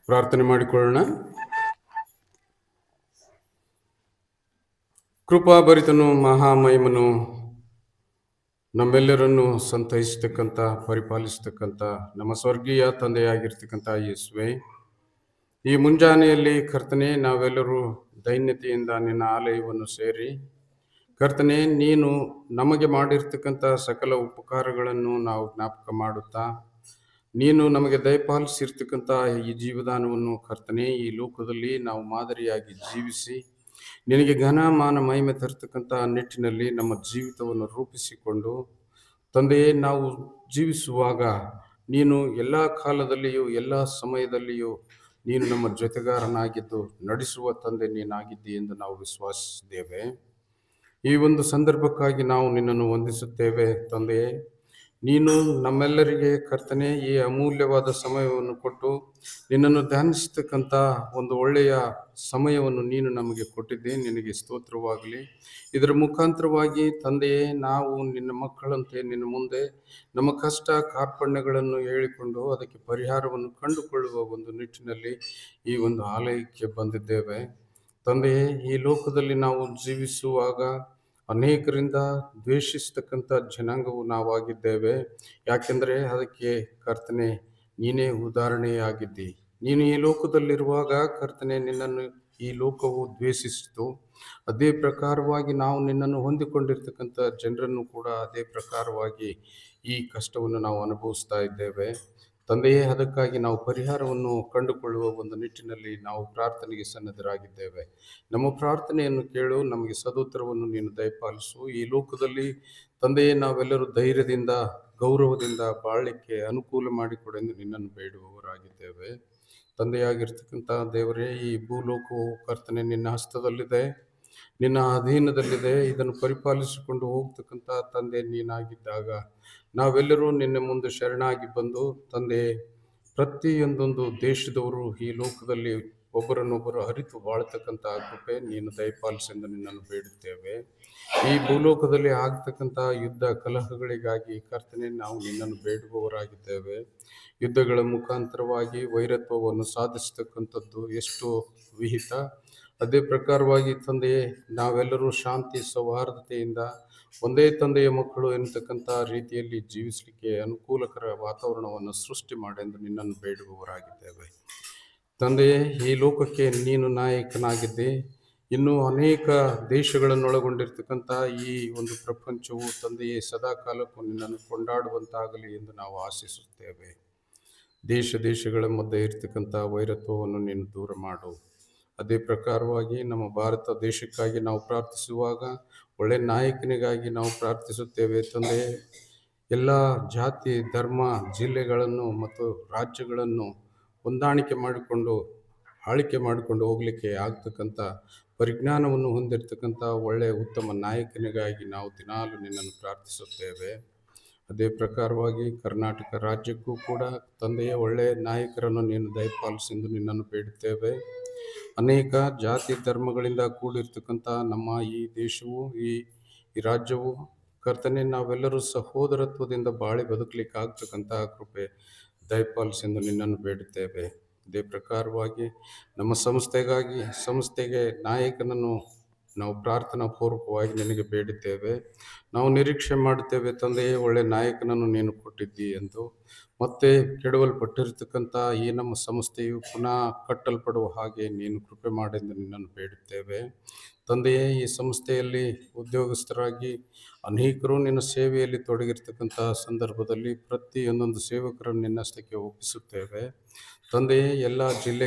ಪ್ರಾರ್ಥನೆ ಮಾಡಿಕೊಳ್ಳೋಣ. ಕೃಪಾಭರಿತನು ಮಹಾಮಹಿಮನು ನಮ್ಮೆಲ್ಲರನ್ನು ಸಂತೈಸತಕ್ಕಂಥ ಪರಿಪಾಲಿಸತಕ್ಕಂಥ ನಮ್ಮ ಸ್ವರ್ಗೀಯ ತಂದೆಯಾಗಿರ್ತಕ್ಕಂಥ ಯೇಸುವೆ, ಈ ಮುಂಜಾನೆಯಲ್ಲಿ ಕರ್ತನೆ ನಾವೆಲ್ಲರೂ ದೈನ್ಯತೆಯಿಂದ ನಿನ್ನ ಆಲಯವನ್ನು ಸೇರಿ ಕರ್ತನೆ ನೀನು ನಮಗೆ ಮಾಡಿರ್ತಕ್ಕಂಥ ಸಕಲ ಉಪಕಾರಗಳನ್ನು ನಾವು ಜ್ಞಾಪಕ ಮಾಡುತ್ತಾ ನೀನು ನಮಗೆ ದಯಪಾಲಿಸಿರ್ತಕ್ಕಂಥ ಈ ಜೀವದಾನವನ್ನು ಕರ್ತನೆ ಈ ಲೋಕದಲ್ಲಿ ನಾವು ಮಾದರಿಯಾಗಿ ಜೀವಿಸಿ ನಿನಗೆ ಘನ ಮಾನ ಮಹಿಮೆ ತರ್ತಕ್ಕಂಥ ನಿಟ್ಟಿನಲ್ಲಿ ನಮ್ಮ ಜೀವಿತವನ್ನು ರೂಪಿಸಿಕೊಂಡು ತಂದೆಯೇ ನಾವು ಜೀವಿಸುವಾಗ ನೀನು ಎಲ್ಲ ಕಾಲದಲ್ಲಿಯೂ ಎಲ್ಲ ಸಮಯದಲ್ಲಿಯೂ ನೀನು ನಮ್ಮ ಜೊತೆಗಾರನಾಗಿದ್ದು ನಡೆಸುವ ತಂದೆ ನೀನಾಗಿದ್ದಿ ಎಂದು ನಾವು ವಿಶ್ವಾಸಿಸಿದ್ದೇವೆ. ಈ ಒಂದು ಸಂದರ್ಭಕ್ಕಾಗಿ ನಾವು ನಿನ್ನನ್ನು ವಂದಿಸುತ್ತೇವೆ ತಂದೆಯೇ. ನೀನು ನಮ್ಮೆಲ್ಲರಿಗೆ ಕರ್ತನೆ ಈ ಅಮೂಲ್ಯವಾದ ಸಮಯವನ್ನು ಕೊಟ್ಟು ನಿನ್ನನ್ನು ಧ್ಯಾನಿಸ್ತಕ್ಕಂಥ ಒಂದು ಒಳ್ಳೆಯ ಸಮಯವನ್ನು ನೀನು ನಮಗೆ ಕೊಟ್ಟಿದ್ದೆ. ನಿನಗೆ ಸ್ತೋತ್ರವಾಗಲಿ. ಇದರ ಮುಖಾಂತರವಾಗಿ ತಂದೆಯೇ ನಾವು ನಿನ್ನ ಮಕ್ಕಳಂತೆ ನಿನ್ನ ಮುಂದೆ ನಮ್ಮ ಕಷ್ಟ ಕಾರ್ಪಣ್ಯಗಳನ್ನು ಹೇಳಿಕೊಂಡು ಅದಕ್ಕೆ ಪರಿಹಾರವನ್ನು ಕಂಡುಕೊಳ್ಳುವ ಒಂದು ನಿಟ್ಟಿನಲ್ಲಿ ಈ ಒಂದು ಆಲಯಕ್ಕೆ ಬಂದಿದ್ದೇವೆ ತಂದೆಯೇ. ಈ ಲೋಕದಲ್ಲಿ ನಾವು ಜೀವಿಸುವಾಗ ಅನೇಕರಿಂದ ದ್ವೇಷಿಸ್ತಕ್ಕಂಥ ಜನಾಂಗವು ನಾವಾಗಿದ್ದೇವೆ. ಯಾಕೆಂದರೆ ಅದಕ್ಕೆ ಕರ್ತನೆ ನೀನೇ ಉದಾಹರಣೆಯಾಗಿದ್ದಿ. ನೀನು ಈ ಲೋಕದಲ್ಲಿರುವಾಗ ಕರ್ತನೆ ನಿನ್ನನ್ನು ಈ ಲೋಕವು ದ್ವೇಷಿಸಿತು. ಅದೇ ಪ್ರಕಾರವಾಗಿ ನಾವು ನಿನ್ನನ್ನು ಹೊಂದಿಕೊಂಡಿರ್ತಕ್ಕಂಥ ಜನರನ್ನು ಕೂಡ ಅದೇ ಪ್ರಕಾರವಾಗಿ ಈ ಕಷ್ಟವನ್ನು ನಾವು ಅನುಭವಿಸ್ತಾ ಇದ್ದೇವೆ ತಂದೆಯೇ. ಅದಕ್ಕಾಗಿ ನಾವು ಪರಿಹಾರವನ್ನು ಕಂಡುಕೊಳ್ಳುವ ಒಂದು ನಿಟ್ಟಿನಲ್ಲಿ ನಾವು ಪ್ರಾರ್ಥನೆಗೆ ಸನ್ನದ್ಧರಾಗಿದ್ದೇವೆ. ನಮ್ಮ ಪ್ರಾರ್ಥನೆಯನ್ನು ಕೇಳು, ನಮಗೆ ಸದುತ್ತರವನ್ನು ನೀನು ದಯಪಾಲಿಸು. ಈ ಲೋಕದಲ್ಲಿ ತಂದೆಯೇ ನಾವೆಲ್ಲರೂ ಧೈರ್ಯದಿಂದ ಗೌರವದಿಂದ ಬಾಳಲಿಕ್ಕೆ ಅನುಕೂಲ ಮಾಡಿಕೊಡೆಂದು ನಿನ್ನನ್ನು ಬೇಡುವವರಾಗಿದ್ದೇವೆ. ತಂದೆಯಾಗಿರ್ತಕ್ಕಂಥ ದೇವರೇ, ಈ ಭೂಲೋಕವು ಕರ್ತನೆ ನಿನ್ನ ಹಸ್ತದಲ್ಲಿದೆ, ನಿನ್ನ ಅಧೀನದಲ್ಲಿದೆ. ಇದನ್ನು ಪರಿಪಾಲಿಸಿಕೊಂಡು ಹೋಗ್ತಕ್ಕಂಥ ತಂದೆ ನೀನಾಗಿದ್ದಾಗ ನಾವೆಲ್ಲರೂ ನಿನ್ನ ಮುಂದೆ ಶರಣಾಗಿ ಬಂದು ತಂದೆ ಪ್ರತಿಯೊಂದೊಂದು ದೇಶದವರು ಈ ಲೋಕದಲ್ಲಿ ಒಬ್ಬರನ್ನೊಬ್ಬರು ಅರಿತು ಬಾಳ್ತಕ್ಕಂಥ ಕೃಪೆ ನೀನು ದಯಪಾಲಿಸೆಂದು ನಿನ್ನನ್ನು ಬೇಡುತ್ತೇವೆ. ಈ ಭೂಲೋಕದಲ್ಲಿ ಆಗ್ತಕ್ಕಂಥ ಯುದ್ಧ ಕಲಹಗಳಿಗಾಗಿ ಕರ್ತನೆ ನಾವು ನಿನ್ನನ್ನು ಬೇಡುವವರಾಗಿದ್ದೇವೆ. ಯುದ್ಧಗಳ ಮುಖಾಂತರವಾಗಿ ವೈರತ್ವವನ್ನು ಸಾಧಿಸತಕ್ಕಂಥದ್ದು ಎಷ್ಟು ವಿಹಿತ. ಅದೇ ಪ್ರಕಾರವಾಗಿ ತಂದೆಯೇ ನಾವೆಲ್ಲರೂ ಶಾಂತಿ ಸೌಹಾರ್ದತೆಯಿಂದ ಒಂದೇ ತಂದೆಯ ಮಕ್ಕಳು ಎನ್ನತಕ್ಕಂಥ ರೀತಿಯಲ್ಲಿ ಜೀವಿಸಲಿಕ್ಕೆ ಅನುಕೂಲಕರ ವಾತಾವರಣವನ್ನು ಸೃಷ್ಟಿ ಮಾಡೆಂದು ನಿನ್ನನ್ನು ಬೇಡುವವರಾಗಿದ್ದೇವೆ ತಂದೆಯೇ. ಈ ಲೋಕಕ್ಕೆ ನೀನು ನಾಯಕನಾಗಿದ್ದೆ. ಇನ್ನೂ ಅನೇಕ ದೇಶಗಳನ್ನೊಳಗೊಂಡಿರ್ತಕ್ಕಂಥ ಈ ಒಂದು ಪ್ರಪಂಚವು ತಂದೆಯೇ ಸದಾ ಕಾಲಕ್ಕೂ ನಿನ್ನನ್ನು ಕೊಂಡಾಡುವಂತಾಗಲಿ ಎಂದು ನಾವು ಆಶಿಸುತ್ತೇವೆ. ದೇಶಗಳ ಮಧ್ಯೆ ಇರ್ತಕ್ಕಂಥ ವೈರತ್ವವನ್ನು ನೀನು ದೂರ ಮಾಡು. ಅದೇ ಪ್ರಕಾರವಾಗಿ ನಮ್ಮ ಭಾರತ ದೇಶಕ್ಕಾಗಿ ನಾವು ಪ್ರಾರ್ಥಿಸುವಾಗ ಒಳ್ಳೆ ನಾಯಕನಿಗಾಗಿ ನಾವು ಪ್ರಾರ್ಥಿಸುತ್ತೇವೆ ತಂದೆ. ಎಲ್ಲ ಜಾತಿ ಧರ್ಮ ಜಿಲ್ಲೆಗಳನ್ನು ಮತ್ತು ರಾಜ್ಯಗಳನ್ನು ಹೊಂದಾಣಿಕೆ ಮಾಡಿಕೊಂಡು ಆಳಿಕೆ ಮಾಡಿಕೊಂಡು ಹೋಗಲಿಕ್ಕೆ ಆಗ್ತಕ್ಕಂಥ ಪರಿಜ್ಞಾನವನ್ನು ಹೊಂದಿರತಕ್ಕಂಥ ಒಳ್ಳೆಯ ಉತ್ತಮ ನಾಯಕನಿಗಾಗಿ ನಾವು ದಿನಾಲು ನಿನ್ನನ್ನು ಪ್ರಾರ್ಥಿಸುತ್ತೇವೆ. ಅದೇ ಪ್ರಕಾರವಾಗಿ ಕರ್ನಾಟಕ ರಾಜ್ಯಕ್ಕೂ ಕೂಡ ತಂದೆಯ ಒಳ್ಳೆಯ ನಾಯಕರನ್ನು ನೀನು ದಯಪಾಲಿಸೆಂದು ನಿನ್ನನ್ನು ಬೇಡುತ್ತೇವೆ. ಅನೇಕ ಜಾತಿ ಧರ್ಮಗಳಿಂದ ಕೂಡಿರ್ತಕ್ಕಂಥ ನಮ್ಮ ಈ ದೇಶವು ಈ ರಾಜ್ಯವು ಕರ್ತನೆ ನಾವೆಲ್ಲರೂ ಸಹೋದರತ್ವದಿಂದ ಬಾಳಿ ಬದುಕಲಿಕ್ಕೆ ಆಗ್ತಕ್ಕಂಥ ಕೃಪೆ ದಯಪಾಲಿಸೆಂದು ನಿನ್ನನ್ನು ಬೇಡುತ್ತೇವೆ. ಇದೇ ಪ್ರಕಾರವಾಗಿ ನಮ್ಮ ಸಂಸ್ಥೆಗೆ ನಾಯಕನನ್ನು ನಾವು ಪ್ರಾರ್ಥನಾ ಪೂರ್ವಕವಾಗಿ ನಿನಗೆ ಬೇಡುತ್ತೇವೆ. ನಾವು ನಿರೀಕ್ಷೆ ಮಾಡುತ್ತೇವೆ ತಂದೆಯೇ, ಒಳ್ಳೆಯ ನಾಯಕನನ್ನು ನೀನು ಕೊಟ್ಟಿದ್ದಿ ಎಂದು. ಮತ್ತೆ ಕೆಡವಲ್ಪಟ್ಟಿರ್ತಕ್ಕಂಥ ಈ ನಮ್ಮ ಸಂಸ್ಥೆಯು ಪುನಃ ಕಟ್ಟಲ್ಪಡುವ ಹಾಗೆ ನೀನು ಕೃಪೆ ಮಾಡೆಂದು ನಿನ್ನನ್ನು ಬೇಡುತ್ತೇವೆ ತಂದೆಯೇ. ಈ ಸಂಸ್ಥೆಯಲ್ಲಿ ಉದ್ಯೋಗಸ್ಥರಾಗಿ ಅನೇಕರು ನಿನ್ನ ಸೇವೆಯಲ್ಲಿ ತೊಡಗಿರ್ತಕ್ಕಂಥ ಸಂದರ್ಭದಲ್ಲಿ ಪ್ರತಿಯೊಂದೊಂದು ಸೇವಕರನ್ನು ನಿನ್ನಷ್ಟಕ್ಕೆ ಒಪ್ಪಿಸುತ್ತೇವೆ ತಂದೆಯೇ. ಎಲ್ಲ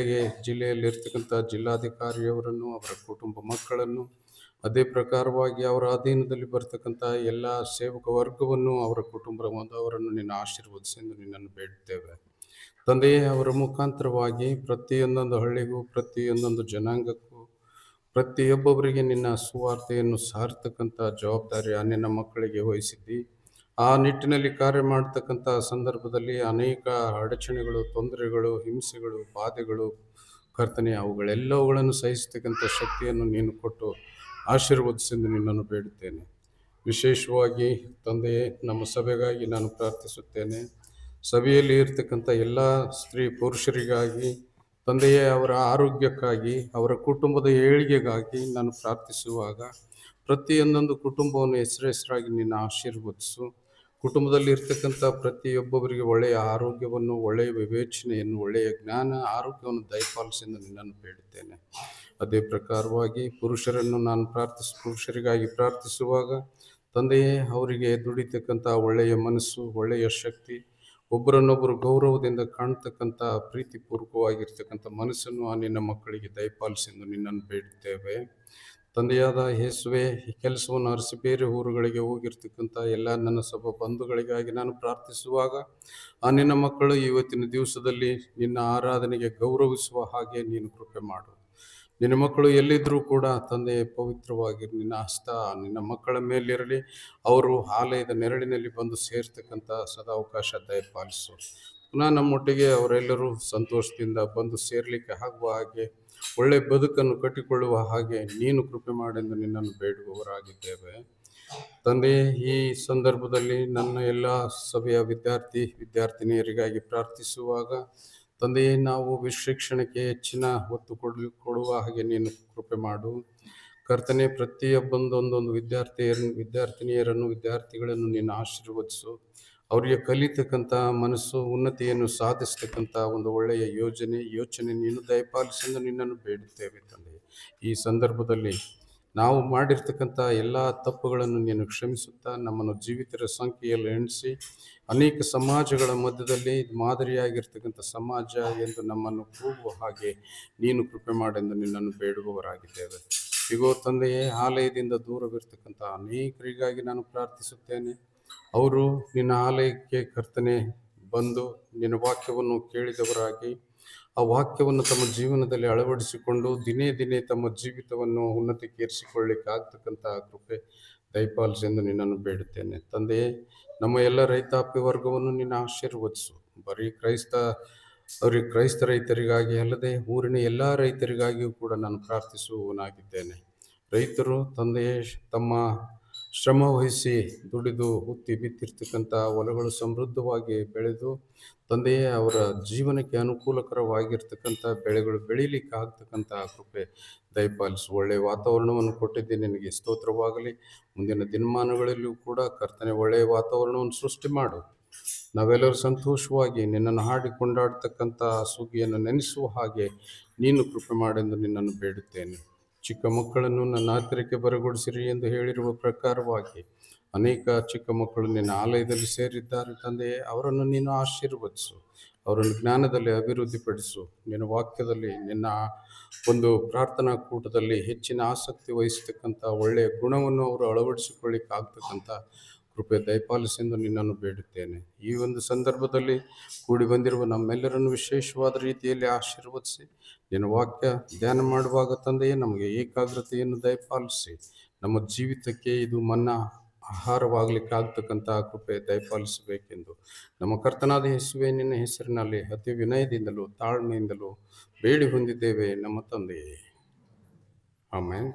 ಜಿಲ್ಲೆಯಲ್ಲಿರ್ತಕ್ಕಂಥ ಜಿಲ್ಲಾಧಿಕಾರಿಯವರನ್ನು, ಅವರ ಕುಟುಂಬ ಮಕ್ಕಳನ್ನು, ಅದೇ ಪ್ರಕಾರವಾಗಿ ಅವರ ಅಧೀನದಲ್ಲಿ ಬರ್ತಕ್ಕಂಥ ಎಲ್ಲ ಸೇವಕ ವರ್ಗವನ್ನು, ಅವರ ಕುಟುಂಬದವರನ್ನು ನಿನ್ನ ಆಶೀರ್ವದಿಸೆಂದು ನಿನ್ನನ್ನು ಬೇಡುತ್ತೇವೆ ತಂದೆಯೇ. ಅವರ ಮುಖಾಂತರವಾಗಿ ಪ್ರತಿಯೊಂದೊಂದು ಹಳ್ಳಿಗೂ, ಪ್ರತಿಯೊಂದೊಂದು ಜನಾಂಗಕ್ಕೂ, ಪ್ರತಿಯೊಬ್ಬೊಬ್ಬರಿಗೆ ನಿನ್ನ ಸುವಾರ್ತೆಯನ್ನು ಸಾರ್ತಕ್ಕಂಥ ಜವಾಬ್ದಾರಿ ನಿನ್ನ ಮಕ್ಕಳಿಗೆ ವಹಿಸಿದ್ದಿ. ಆ ನಿಟ್ಟಿನಲ್ಲಿ ಕಾರ್ಯ ಮಾಡ್ತಕ್ಕಂಥ ಸಂದರ್ಭದಲ್ಲಿ ಅನೇಕ ಅಡಚಣೆಗಳು, ತೊಂದರೆಗಳು, ಹಿಂಸೆಗಳು, ಬಾಧೆಗಳು ಕರ್ತನೆ ಅವುಗಳೆಲ್ಲವುಗಳನ್ನು ಸಹಿಸ್ತಕ್ಕಂಥ ಶಕ್ತಿಯನ್ನು ನೀನು ಕೊಟ್ಟು ಆಶೀರ್ವದಿಸೆಂದು ನಿನ್ನನ್ನು ಬೇಡುತ್ತೇನೆ. ವಿಶೇಷವಾಗಿ ತಂದೆಯೇ, ನಮ್ಮ ಸಭೆಗಾಗಿ ನಾನು ಪ್ರಾರ್ಥಿಸುತ್ತೇನೆ. ಸಭೆಯಲ್ಲಿ ಇರ್ತಕ್ಕಂಥ ಎಲ್ಲ ಸ್ತ್ರೀ ಪುರುಷರಿಗಾಗಿ ತಂದೆಯೇ, ಅವರ ಆರೋಗ್ಯಕ್ಕಾಗಿ, ಅವರ ಕುಟುಂಬದ ಏಳಿಗೆಗಾಗಿ ನಾನು ಪ್ರಾರ್ಥಿಸುವಾಗ ಪ್ರತಿಯೊಂದೊಂದು ಕುಟುಂಬವನ್ನು ಹೆಸರಾಗಿ ನಿನ್ನ ಆಶೀರ್ವದಿಸು. ಕುಟುಂಬದಲ್ಲಿ ಇರ್ತಕ್ಕಂಥ ಪ್ರತಿಯೊಬ್ಬೊಬ್ಬರಿಗೆ ಒಳ್ಳೆಯ ಆರೋಗ್ಯವನ್ನು, ಒಳ್ಳೆಯ ವಿವೇಚನೆಯನ್ನು, ಒಳ್ಳೆಯ ಜ್ಞಾನ, ಆರೋಗ್ಯವನ್ನು ದಯಪಾಲಿಸೆಂದು ನಿನ್ನನ್ನು ಬೇಡುತ್ತೇನೆ. ಅದೇ ಪ್ರಕಾರವಾಗಿ ಪುರುಷರಿಗಾಗಿ ಪ್ರಾರ್ಥಿಸುವಾಗ ತಂದೆಯೇ, ಅವರಿಗೆ ದುಡಿತಕ್ಕಂಥ ಒಳ್ಳೆಯ ಮನಸ್ಸು, ಒಳ್ಳೆಯ ಶಕ್ತಿ, ಒಬ್ಬರನ್ನೊಬ್ಬರು ಗೌರವದಿಂದ ಕಾಣ್ತಕ್ಕಂಥ ಪ್ರೀತಿಪೂರ್ವಕವಾಗಿರ್ತಕ್ಕಂಥ ಮನಸ್ಸನ್ನು ನಿನ್ನ ಮಕ್ಕಳಿಗೆ ದಯಪಾಲಿಸೆಂದು ನಿನ್ನನ್ನು ಬೇಡುತ್ತೇವೆ. ತಂದೆಯಾದ ಯೇಸುವೆ, ಈ ಕೆಲಸವನ್ನು ಅರಸಿ ಬೇರೆ ಊರುಗಳಿಗೆ ಹೋಗಿರ್ತಕ್ಕಂಥ ಎಲ್ಲ ನನ್ನ ಸಭಾ ಬಂಧುಗಳಿಗಾಗಿ ನಾನು ಪ್ರಾರ್ಥಿಸುವಾಗ ನಿನ್ನ ಮಕ್ಕಳು ಇವತ್ತಿನ ದಿವಸದಲ್ಲಿ ನಿನ್ನ ಆರಾಧನೆಗೆ ಗೌರವಿಸುವ ಹಾಗೆ ನೀನು ಕೃಪೆ ಮಾಡು. ನಿನ್ನ ಮಕ್ಕಳು ಎಲ್ಲಿದ್ದರೂ ಕೂಡ ತಂದೆ, ಪವಿತ್ರವಾಗಿ ನಿನ್ನ ಹಸ್ತ ನಿನ್ನ ಮಕ್ಕಳ ಮೇಲಿರಲಿ. ಅವರು ಆಲಯದ ನೆರಳಿನಲ್ಲಿ ಬಂದು ಸೇರ್ತಕ್ಕಂಥ ಸದಾವಕಾಶ ದಯಪಾಲಿಸು. ಪುನಃ ನಮ್ಮೊಟ್ಟಿಗೆ ಅವರೆಲ್ಲರೂ ಸಂತೋಷದಿಂದ ಬಂದು ಸೇರಲಿಕ್ಕೆ ಆಗುವ ಹಾಗೆ, ಒಳ್ಳೆಯ ಬದುಕನ್ನು ಕಟ್ಟಿಕೊಳ್ಳುವ ಹಾಗೆ ನೀನು ಕೃಪೆ ಮಾಡೆಂದು ನಿನ್ನನ್ನು ಬೇಡುವವರಾಗಿದ್ದೇವೆ. ತಂದೆ, ಈ ಸಂದರ್ಭದಲ್ಲಿ ನನ್ನ ಎಲ್ಲ ಸಭೆಯ ವಿದ್ಯಾರ್ಥಿನಿಯರಿಗಾಗಿ ಪ್ರಾರ್ಥಿಸುವಾಗ ತಂದೆಯೇ, ನಾವು ಶಿಕ್ಷಣಕ್ಕೆ ಹೆಚ್ಚಿನ ಒತ್ತು ಕೊಡುವ ಹಾಗೆ ನೀನು ಕೃಪೆ ಮಾಡು. ಕರ್ತನೆ, ಪ್ರತಿಯೊಬ್ಬೊಂದೊಂದೊಂದು ವಿದ್ಯಾರ್ಥಿನಿಯರನ್ನು ನೀನು ಆಶೀರ್ವದಿಸು. ಅವರಿಗೆ ಕಲಿತಕ್ಕಂಥ ಮನಸ್ಸು, ಉನ್ನತಿಯನ್ನು ಸಾಧಿಸ್ತಕ್ಕಂಥ ಒಂದು ಒಳ್ಳೆಯ ಯೋಚನೆ ನೀನು ದಯಪಾಲಿಸೆಂದು ನಿನ್ನನ್ನು ಬೇಡುತ್ತೇವೆ. ತಂದೆ, ಈ ಸಂದರ್ಭದಲ್ಲಿ ನಾವು ಮಾಡಿರ್ತಕ್ಕಂಥ ಎಲ್ಲ ತಪ್ಪುಗಳನ್ನು ನೀನು ಕ್ಷಮಿಸುತ್ತಾ ನಮ್ಮನ್ನು ಜೀವಿತರ ಸಂಖ್ಯೆಯಲ್ಲಿ ಎಣಿಸಿ ಅನೇಕ ಸಮಾಜಗಳ ಮಧ್ಯದಲ್ಲಿ ಮಾದರಿಯಾಗಿರ್ತಕ್ಕಂಥ ಸಮಾಜ ಎಂದು ನಮ್ಮನ್ನು ಕೂಗುವ ಹಾಗೆ ನೀನು ಕೃಪೆ ಮಾಡೆಂದು ನಿನ್ನನ್ನು ಬೇಡುವವರಾಗಿದ್ದೇವೆ. ಇಗೋ ತಂದೆಯೇ, ಆಲಯದಿಂದ ದೂರವಿರ್ತಕ್ಕಂಥ ಅನೇಕರಿಗಾಗಿ ನಾನು ಪ್ರಾರ್ಥಿಸುತ್ತೇನೆ. ಅವರು ನಿನ್ನ ಆಲಯಕ್ಕೆ ಕರ್ತನೆ ಬಂದು ನಿನ್ನ ವಾಕ್ಯವನ್ನು ಕೇಳಿದವರಾಗಿ ಆ ವಾಕ್ಯವನ್ನು ತಮ್ಮ ಜೀವನದಲ್ಲಿ ಅಳವಡಿಸಿಕೊಂಡು ದಿನೇ ದಿನೇ ತಮ್ಮ ಜೀವಿತವನ್ನು ಉನ್ನತಿಗೇರಿಸಿಕೊಳ್ಳಿಕ್ಕೆ ಆಗ್ತಕ್ಕಂಥ ಕೃಪೆ ದಯಪಾಲಿಸೆಂದು ನಿನ್ನನ್ನು ಬೇಡುತ್ತೇನೆ. ತಂದೆಯೇ, ನಮ್ಮ ಎಲ್ಲ ರೈತಾಪಿ ವರ್ಗವನ್ನು ನಿನ್ನ ಆಶೀರ್ವದಿಸು. ಬರೀ ಕ್ರೈಸ್ತ ರೈತರಿಗಾಗಿ ಅಲ್ಲದೆ ಊರಿನ ಎಲ್ಲ ರೈತರಿಗಾಗಿಯೂ ಕೂಡ ನಾನು ಪ್ರಾರ್ಥಿಸುವವನಾಗಿದ್ದೇನೆ. ರೈತರು ತಂದೆಯೇ, ತಮ್ಮ ಶ್ರಮ ವಹಿಸಿ ದುಡಿದು ಹುತ್ತಿ ಬಿತ್ತಿರ್ತಕ್ಕಂಥ ಹೊಲಗಳು ಸಮೃದ್ಧವಾಗಿ ಬೆಳೆದು ತಂದೆಯೇ, ಅವರ ಜೀವನಕ್ಕೆ ಅನುಕೂಲಕರವಾಗಿರ್ತಕ್ಕಂಥ ಬೆಳೆಗಳು ಬೆಳೀಲಿಕ್ಕೆ ಆಗ್ತಕ್ಕಂಥ ಕೃಪೆ ದಯಪಾಲಿಸು. ಒಳ್ಳೆಯ ವಾತಾವರಣವನ್ನು ಕೊಟ್ಟಿದ್ದೆ, ನಿನಗೆ ಸ್ತೋತ್ರವಾಗಲಿ. ಮುಂದಿನ ದಿನಮಾನಗಳಲ್ಲಿಯೂ ಕೂಡ ಕರ್ತನೆ ಒಳ್ಳೆಯ ವಾತಾವರಣವನ್ನು ಸೃಷ್ಟಿ ಮಾಡು. ನಾವೆಲ್ಲರೂ ಸಂತೋಷವಾಗಿ ನಿನ್ನನ್ನು ಹಾಡಿ ಕೊಂಡಾಡ್ತಕ್ಕಂಥ ಸುಗ್ಗಿಯನ್ನು ನೆನೆಸುವ ಹಾಗೆ ನೀನು ಕೃಪೆ ಮಾಡೆಂದು ನಿನ್ನನ್ನು ಬೇಡುತ್ತೇನೆ. ಚಿಕ್ಕ ಮಕ್ಕಳನ್ನು ನನ್ನ ಹತ್ತಿರಕ್ಕೆ ಬರಗೊಡಿಸಿರಿ ಎಂದು ಹೇಳಿರುವ ಪ್ರಕಾರವಾಗಿ ಅನೇಕ ಚಿಕ್ಕ ಮಕ್ಕಳು ನಿನ್ನ ಆಲಯದಲ್ಲಿ ಸೇರಿದ್ದಾರೆ. ತಂದೆಯೇ, ಅವರನ್ನು ನೀನು ಆಶೀರ್ವದಿಸು. ಅವರನ್ನು ಜ್ಞಾನದಲ್ಲಿ ಅಭಿವೃದ್ಧಿಪಡಿಸು. ನಿನ್ನ ವಾಕ್ಯದಲ್ಲಿ, ನಿನ್ನ ಒಂದು ಪ್ರಾರ್ಥನಾ ಕೂಟದಲ್ಲಿ ಹೆಚ್ಚಿನ ಆಸಕ್ತಿ ವಹಿಸ್ತಕ್ಕಂಥ ಒಳ್ಳೆಯ ಗುಣವನ್ನು ಅವರು ಅಳವಡಿಸಿಕೊಳ್ಳಿಕ್ಕೆ ಆಗ್ತಕ್ಕಂಥ ಕೃಪೆ ದಯಪಾಲಿಸೆಂದು ನಿನ್ನನ್ನು ಬೇಡುತ್ತೇನೆ. ಈ ಒಂದು ಸಂದರ್ಭದಲ್ಲಿ ಕೂಡಿ ಬಂದಿರುವ ನಮ್ಮೆಲ್ಲರನ್ನು ವಿಶೇಷವಾದ ರೀತಿಯಲ್ಲಿ ಆಶೀರ್ವದಿಸಿ ನಿನ್ನ ವಾಕ್ಯ ಧ್ಯಾನ ಮಾಡುವಾಗ ತಂದೆಯೇ, ನಮಗೆ ಏಕಾಗ್ರತೆಯನ್ನು ದಯಪಾಲಿಸಿ ನಮ್ಮ ಜೀವಿತಕ್ಕೆ ಇದು ಆಹಾರವಾಗಲಿಕ್ಕೆ ಆಗ್ತಕ್ಕಂಥ ಕೃಪೆ ದಯಪಾಲಿಸಬೇಕೆಂದು ನಮ್ಮ ಕರ್ತನಾದ ಯೇಸುವೆ ನಿನ್ನ ಹೆಸರಿನಲ್ಲಿ ಅತಿ ವಿನಯದಿಂದಲೂ ತಾಳ್ಮೆಯಿಂದಲೂ ಬೇಡಿ ಹೊಂದಿದ್ದೇವೆ ನಮ್ಮ ತಂದೆಯೇ. ಆಮೆನ್.